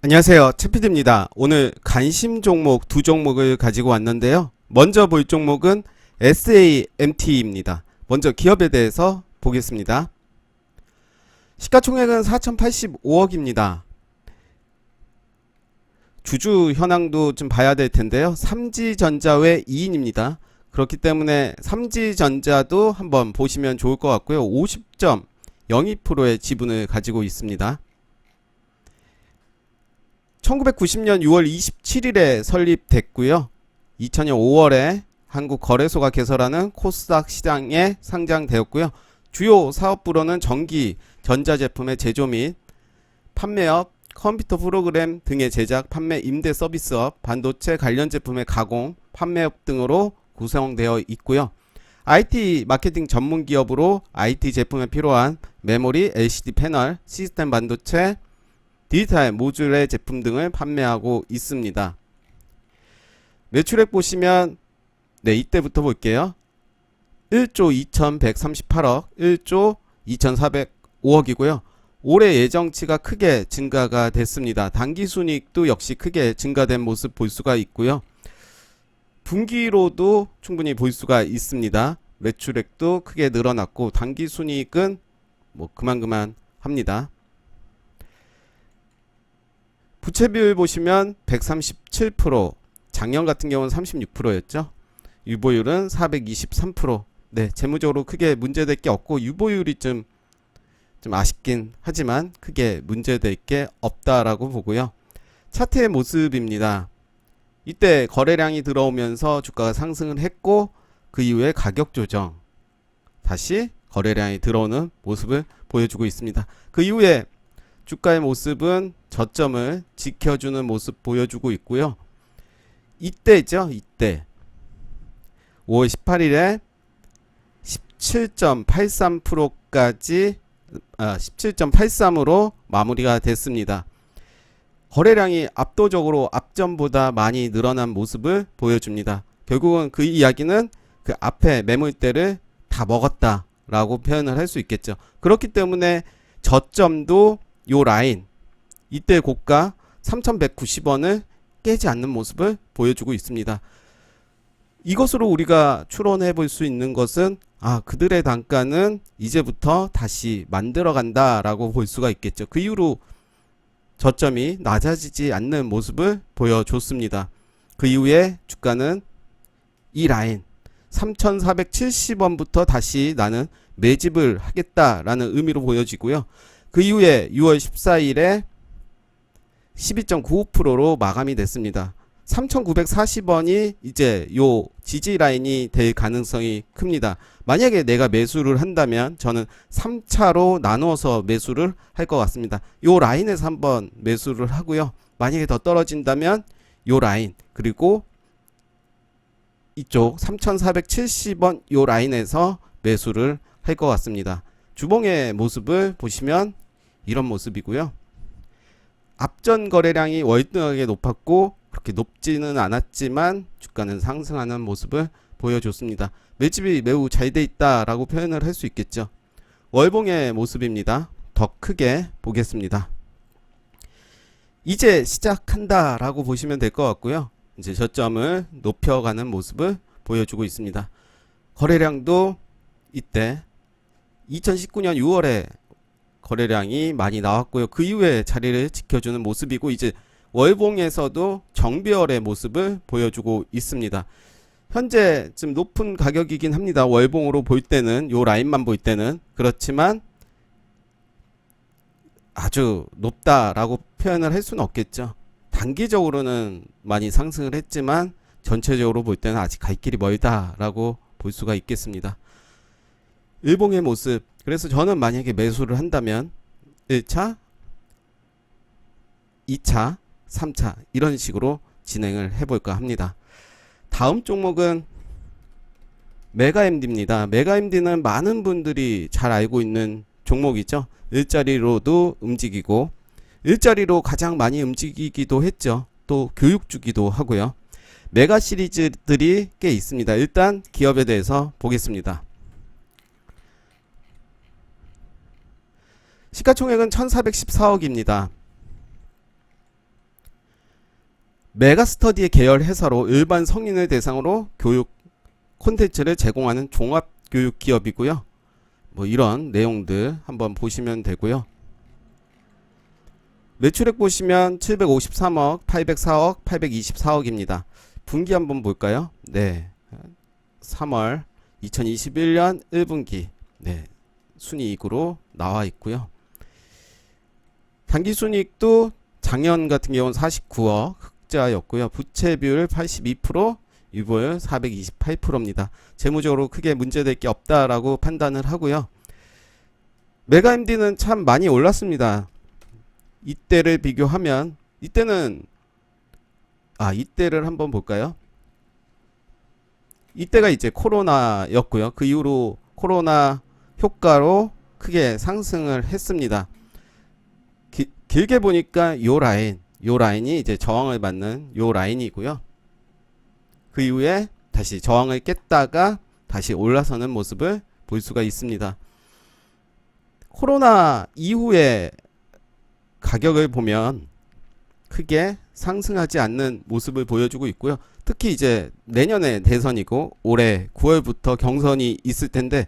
안녕하세요, 최피디입니다. 오늘 관심 종목 두 종목을 가지고 왔는데요. 먼저 볼 종목은 SAMT입니다. 먼저 기업에 대해서 보겠습니다. 시가총액은 4,085억입니다. 주주 현황도 좀 봐야 될 텐데요. 삼지전자 외 2인입니다. 그렇기 때문에 삼지전자도 한번 보시면 좋을 것 같고요. 50.02%의 지분을 가지고 있습니다. 1990년 6월 27일에 설립됐고요. 2000년 5월에 한국거래소가 개설하는 코스닥 시장에 상장되었고요. 주요 사업부로는 전기, 전자제품의 제조 및 판매업, 컴퓨터 프로그램 등의 제작, 판매, 임대 서비스업, 반도체 관련 제품의 가공, 판매업 등으로 구성되어 있고요. IT 마케팅 전문 기업으로 IT 제품에 필요한 메모리, LCD 패널, 시스템 반도체, 디지털 모듈의 제품 등을 판매하고 있습니다. 매출액 보시면 이때부터 볼게요. 1조 2138억, 1조 2405억이고요. 올해 예정치가 크게 증가가 됐습니다. 당기순이익도 역시 크게 증가된 모습 볼 수가 있고요. 분기로도 충분히 볼 수가 있습니다. 매출액도 크게 늘어났고 당기순이익은 그만 합니다. 부채 비율 보시면 137%, 작년 같은 경우는 36%였죠. 유보율은 423%. 재무적으로 크게 문제될 게 없고 유보율이 좀 아쉽긴 하지만 크게 문제될 게 없다라고 보고요. 차트의 모습입니다. 이때 거래량이 들어오면서 주가가 상승을 했고 그 이후에 가격 조정, 다시 거래량이 들어오는 모습을 보여주고 있습니다. 그 이후에 주가의 모습은 저점을 지켜주는 모습 보여주고 있고요. 이때죠. 이때 5월 18일에 17.83%까지 17.83으로 마무리가 됐습니다. 거래량이 압도적으로 앞전보다 많이 늘어난 모습을 보여줍니다. 결국은 그 이야기는 그 앞에 매물대를 다 먹었다라고 표현을 할 수 있겠죠. 그렇기 때문에 저점도 요 라인, 이때 고가 3,190원을 깨지 않는 모습을 보여주고 있습니다. 이것으로 우리가 추론해 볼 수 있는 것은 그들의 단가는 이제부터 다시 만들어 간다 라고 볼 수가 있겠죠. 그 이후로 저점이 낮아지지 않는 모습을 보여줬습니다. 그 이후에 주가는 이 라인 3,470원부터 다시 나는 매집을 하겠다라는 의미로 보여지고요. 그 이후에 6월 14일에 12.95%로 마감이 됐습니다. 3,940원이 이제 요 지지 라인이 될 가능성이 큽니다. 만약에 내가 매수를 한다면 저는 3차로 나누어서 매수를 할 것 같습니다. 요 라인에서 한번 매수를 하고요. 만약에 더 떨어진다면 요 라인, 그리고 이쪽 3,470원 요 라인에서 매수를 할 것 같습니다. 주봉의 모습을 보시면 이런 모습이고요. 앞전 거래량이 월등하게 높았고 그렇게 높지는 않았지만 주가는 상승하는 모습을 보여줬습니다. 매집이 매우 잘 돼 있다라고 표현을 할 수 있겠죠. 월봉의 모습입니다. 더 크게 보겠습니다. 이제 시작한다 라고 보시면 될 것 같고요. 이제 저점을 높여가는 모습을 보여주고 있습니다. 거래량도 이때 2019년 6월에 거래량이 많이 나왔고요. 그 이후에 자리를 지켜주는 모습이고 이제 월봉에서도 정배열의 모습을 보여주고 있습니다. 현재 좀 높은 가격이긴 합니다. 월봉으로 볼 때는, 요 라인만 볼 때는. 그렇지만 아주 높다라고 표현을 할 수는 없겠죠. 단기적으로는 많이 상승을 했지만 전체적으로 볼 때는 아직 갈 길이 멀다라고 볼 수가 있겠습니다. 일봉의 모습, 그래서 저는 만약에 매수를 한다면 1차, 2차, 3차 이런 식으로 진행을 해볼까 합니다. 다음 종목은 메가MD입니다. 메가MD는 많은 분들이 잘 알고 있는 종목이죠. 일자리로도 움직이고 일자리로 가장 많이 움직이기도 했죠. 또 교육 주기도 하고요. 메가 시리즈들이 꽤 있습니다. 일단 기업에 대해서 보겠습니다. 시가총액은 1414억입니다. 메가스터디의 계열 회사로 일반 성인을 대상으로 교육 콘텐츠를 제공하는 종합교육 기업이고요. 뭐 이런 내용들 한번 보시면 되고요. 매출액 보시면 753억, 804억, 824억입니다. 분기 한번 볼까요? 네. 3월 2021년 1분기. 네. 순이익으로 나와 있고요. 당기순이익도 작년 같은 경우는 49억 흑자였고요. 부채 비율 82%, 유보율 428%입니다. 재무적으로 크게 문제될 게 없다라고 판단을 하고요. 메가MD는 참 많이 올랐습니다. 이때를 비교하면 이때를 한번 볼까요? 이때가 이제 코로나였고요. 그 이후로 코로나 효과로 크게 상승을 했습니다. 길게 보니까 요 라인이 이제 저항을 받는 요 라인이고요. 그 이후에 다시 저항을 깼다가 다시 올라서는 모습을 볼 수가 있습니다. 코로나 이후에 가격을 보면 크게 상승하지 않는 모습을 보여주고 있고요. 특히 이제 내년에 대선이고 올해 9월부터 경선이 있을 텐데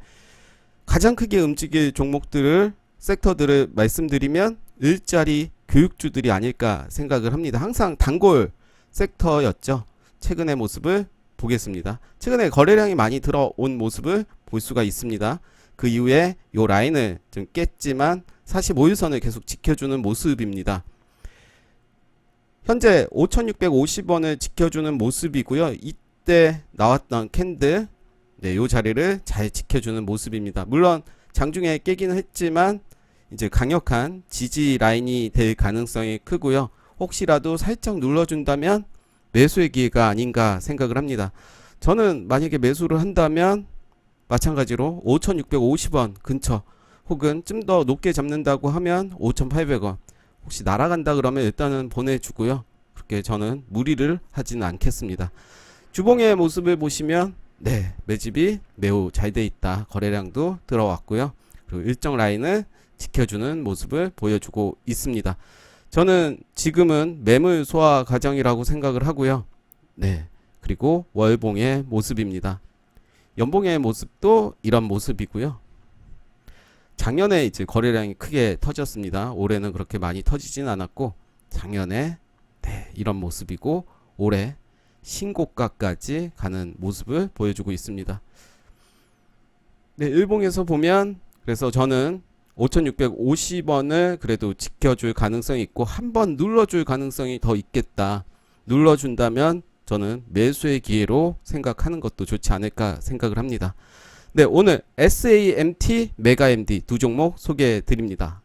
가장 크게 움직일 종목들을 섹터들을 말씀드리면 일자리 교육주들이 아닐까 생각을 합니다. 항상 단골 섹터였죠. 최근의 모습을 보겠습니다. 최근에 거래량이 많이 들어온 모습을 볼 수가 있습니다. 그 이후에 요 라인을 좀 깼지만 45일선을 계속 지켜주는 모습입니다. 현재 5,650원을 지켜주는 모습이고요. 이때 나왔던 캔들, 네, 요 자리를 잘 지켜주는 모습입니다. 물론 장중에 깨기는 했지만 이제 강력한 지지 라인이 될 가능성이 크고요. 혹시라도 살짝 눌러준다면 매수의 기회가 아닌가 생각을 합니다. 저는 만약에 매수를 한다면 마찬가지로 5,650원 근처 혹은 좀 더 높게 잡는다고 하면 5,800원 혹시 날아간다 그러면 일단은 보내주고요. 그렇게 저는 무리를 하지는 않겠습니다. 주봉의 모습을 보시면 네, 매집이 매우 잘 돼 있다. 거래량도 들어왔고요. 그리고 일정 라인을 지켜주는 모습을 보여주고 있습니다. 저는 지금은 매물 소화 과정이라고 생각을 하고요. 네, 그리고 월봉의 모습입니다. 연봉의 모습도 이런 모습이고요. 작년에 이제 거래량이 크게 터졌습니다. 올해는 그렇게 많이 터지진 않았고 작년에 네, 이런 모습이고 올해 신고가까지 가는 모습을 보여주고 있습니다. 네, 일봉에서 보면 그래서 저는 5,650원을 그래도 지켜줄 가능성이 있고 한번 눌러줄 가능성이 더 있겠다. 눌러준다면 저는 매수의 기회로 생각하는 것도 좋지 않을까 생각을 합니다. 네, 오늘 SAMT, 메가MD 두 종목 소개해 드립니다.